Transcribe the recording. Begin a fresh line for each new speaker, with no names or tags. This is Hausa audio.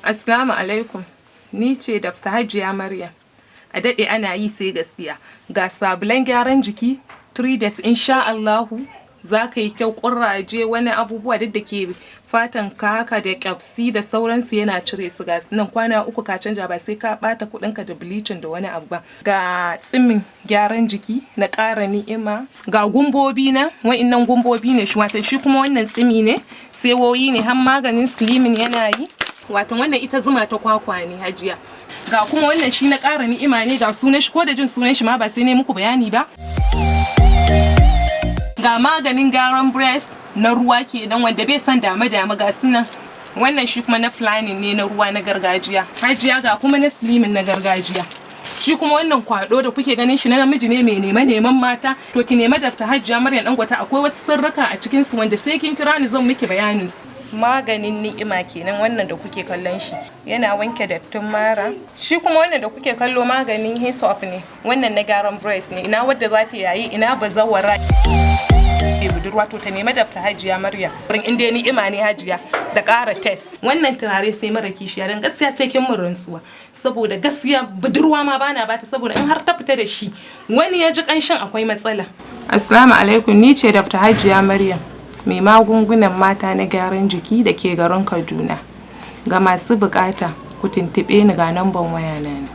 Assalamu alaikum. Ni ce Dr. Hajiya Maryam. A daɗe ana yi sai gaskiya. Ga sabulan gyaran jiki 3 days insha Allahu za ka yi kyau, ƙuraje wani abubuwa duk da ke fatan kaka da ƙyafsi da sauransu yana cire su. Ga nan kwana 3 ka canja ba sai ka ɓata kuɗinka da bleaching da wani abu ba. Ga tsimin gyaran jiki na ƙara ni'ima. Ga gumbobi na wa'innan gumbobi ne shi kuma wannan tsimi ne sewoyi ne har maganin slimming yana yi. Wato wannan ita zuma ta kwakwa ne Hajiya. Ga kuma wannan shi na ƙara ni'ima ne, ga sunan shi ko da jin sunan shi ma ba sai ne muku bayani ba. Ga maganin gyaran breast na ruwa kenan wanda bai san dame-dame ga sunan. Wannan shi kuma na planning ne na ruwa na gargajiya. Hajiya ga kuma na slimming na gargajiya. Shi kuma wannan kwado da kuke ganin shi na namiji ne mai neman mata, to ki nema Dr. Hajiya Maryam Dangote, akwai wasu sirrika a cikin su wanda sai kin kira ni zan miki bayanin su. Maganin ni'ima kenan wannan da kuke kallon shi, yana wanke dattin mara. Shi kuma wannan da kuke kallo maganin hisop ne, wannan na gyaran breast ne, ina wadda za ta yayi, ina bazawara budurwa to ta nema Dr. Hajiya Maryam. Inda ni'ima ne Hajiya da ƙara test. Wannan turare sai mara kishiya dan gaskiya sai kin mun rantsuwa, saboda gaskiya budurwa ma bana bata, saboda in har ta fita da shi wani ya ji ƙanshin akwai matsala. Assalamu alaikum, ni ce Dr. Hajiya Maryam, mai magungunan mata na gyaran jiki da ke garin Kaduna. Ga masu bukata ku tuntuɓe ni, ga namban waya na ne.